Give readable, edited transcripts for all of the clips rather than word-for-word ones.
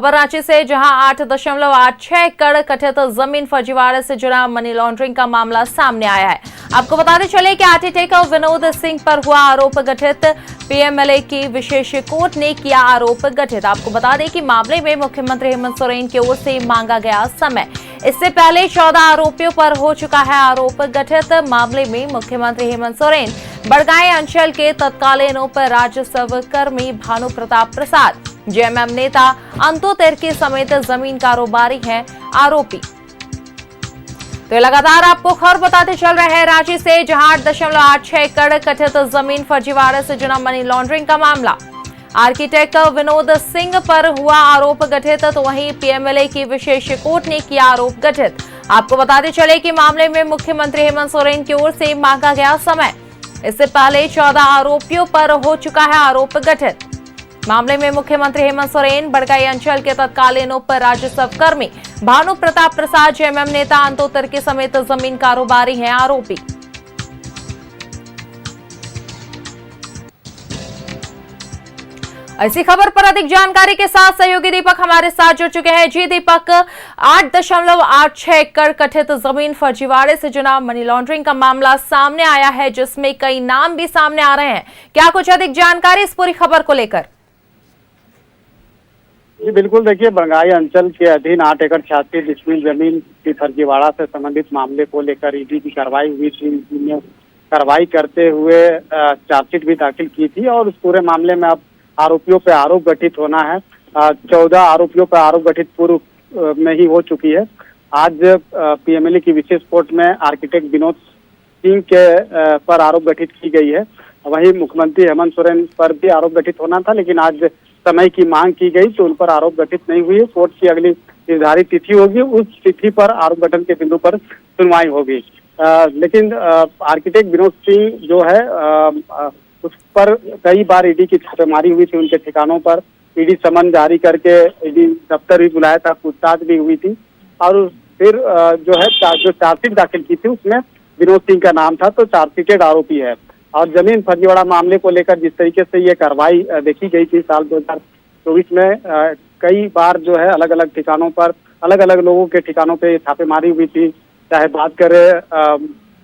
खबर रांची से, जहां 8.86 एकड़ कथित जमीन फर्जीवाड़े से जुड़ा मनी लॉन्ड्रिंग का मामला सामने आया है। आपको बताते चले कि आर्किटेक्ट विनोद सिंह पर हुआ आरोप गठित, पीएमएलए की विशेष कोर्ट ने किया आरोप गठित। आपको बता दें कि मामले में मुख्यमंत्री हेमंत सोरेन की ओर से मांगा गया समय। इससे पहले 14 आरोपियों पर हो चुका है आरोप गठित। मामले में मुख्यमंत्री हेमंत सोरेन बड़गांव अंचल के तत्कालीन उप राजस्व कर्मी भानु प्रताप प्रसाद, जेएमएम नेता अंतु तिर्की समेत जमीन कारोबारी हैं आरोपी। तो लगातार आपको खबर बताते चल रहे हैं रांची से, जहां 8.86 एकड़ कथित जमीन फर्जीवाड़े से जुड़ा मनी लॉन्ड्रिंग का मामला। आर्किटेक्ट विनोद सिंह पर हुआ आरोप गठित, तो वहीं पीएमएलए की विशेष कोर्ट ने किया आरोप गठित। आपको बताते चले कि मामले में मुख्यमंत्री हेमंत सोरेन की ओर से मांगा गया समय। इससे पहले 14 आरोपियों पर हो चुका है आरोप गठित। मामले में मुख्यमंत्री हेमंत सोरेन, बड़गांव अंचल के तत्कालीन उप राजस्व कर्मी भानु प्रताप प्रसाद, जेएमएम नेता अंतु तिर्की समेत जमीन कारोबारी हैं आरोपी। ऐसी खबर पर अधिक जानकारी के साथ सहयोगी दीपक हमारे साथ जुड़ चुके हैं। जी दीपक, 8.86 एकड़ कथित जमीन फर्जीवाड़े से जुड़ा मनी लॉन्ड्रिंग का मामला सामने आया है, जिसमें कई नाम भी सामने आ रहे हैं। क्या कुछ अधिक जानकारी इस पूरी खबर को लेकर? जी बिल्कुल, देखिए बड़गांव अंचल के अधीन 8 एकड़ 86 डिसमिल जमीन की फर्जीवाड़ा से संबंधित मामले को लेकर ईडी की कार्रवाई हुई थी। ने कार्रवाई करते हुए चार्जशीट भी दाखिल की थी और उस पूरे मामले में अब आरोपियों पे आरोप गठित होना है। 14 आरोपियों पर आरोप गठित पूर्व में ही हो चुकी है। आज पीएमएलए की विशेष कोर्ट में आर्किटेक्ट विनोद सिंह के पर आरोप गठित की गई है। वहीं मुख्यमंत्री हेमंत सोरेन पर भी आरोप गठित होना था, लेकिन आज समय की मांग की गई तो उन पर आरोप गठित नहीं हुई। कोर्ट की अगली निर्धारित तिथि होगी, उस तिथि पर आरोप गठन के बिंदु पर सुनवाई होगी। लेकिन आर्किटेक्ट विनोद सिंह जो है उस पर कई बार ईडी की छापेमारी हुई थी। उनके ठिकानों पर ईडी समन जारी करके ईडी दफ्तर भी बुलाया था, पूछताछ भी हुई थी और फिर जो है जो चार्जशीट दाखिल की थी उसमें विनोद सिंह का नाम था, तो चार्जशीटेड आरोपी है। और जमीन फर्जीवाड़ा मामले को लेकर जिस तरीके से ये कार्रवाई देखी गई थी साल 2024 में, कई बार जो है अलग अलग ठिकानों पर अलग अलग लोगों के ठिकानों पे छापेमारी हुई थी। चाहे बात करें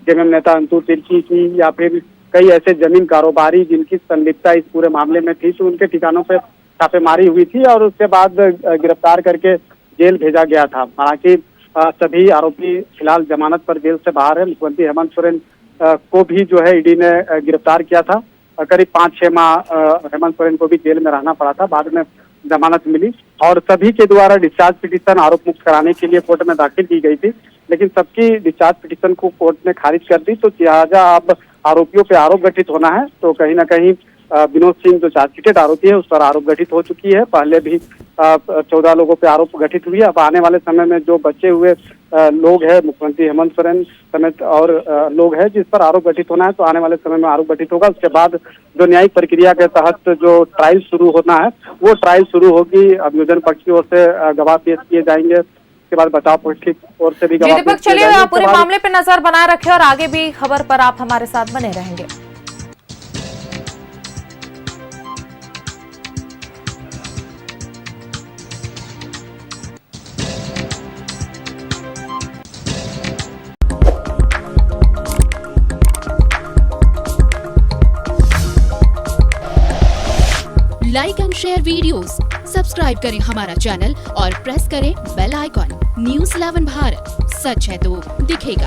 जेएमएम नेता अंतु तिर्की की या फिर कई ऐसे जमीन कारोबारी जिनकी संलिप्तता इस पूरे मामले में थी, तो उनके ठिकानों पे छापेमारी हुई थी और उसके बाद गिरफ्तार करके जेल भेजा गया था। हालांकि सभी आरोपी फिलहाल जमानत पर जेल से बाहर है। मुख्यमंत्री हेमंत सोरेन को भी जो है ईडी ने गिरफ्तार किया था। करीब 5-6 माह हेमंत सोरेन को भी जेल में रहना पड़ा था, बाद में जमानत मिली और सभी के द्वारा डिस्चार्ज पिटीशन आरोप मुक्त कराने के लिए कोर्ट में दाखिल की गई थी, लेकिन सबकी डिस्चार्ज पिटीशन को कोर्ट ने खारिज कर दी। तो लिहाजा अब आरोपियों पे आरोप गठित होना है। तो कहीं ना कहीं विनोद सिंह जो चार्जशीटेड आरोपी है उस पर आरोप गठित हो चुकी है। पहले भी 14 लोगों पे आरोप गठित हुई है। अब आने वाले समय में जो बचे हुए लोग हैं, मुख्यमंत्री हेमंत सोरेन समेत और लोग हैं जिस पर आरोप गठित होना है, तो आने वाले समय में आरोप गठित होगा। उसके बाद जो न्यायिक प्रक्रिया के तहत जो ट्रायल शुरू होना है वो ट्रायल शुरू होगी। अभियोजन पक्ष की ओर से गवाह पेश किए जाएंगे, उसके बाद बचाव पक्ष की ओर से भी गवाह। दीपक, चलिए आप पूरे मामले पे नजर बनाए रखें और आगे भी खबर पर आप हमारे साथ बने रहेंगे। Like and share videos, subscribe करें हमारा चैनल और प्रेस करें बेल आइकॉन। न्यूज़ 11 भारत, सच है तो दिखेगा।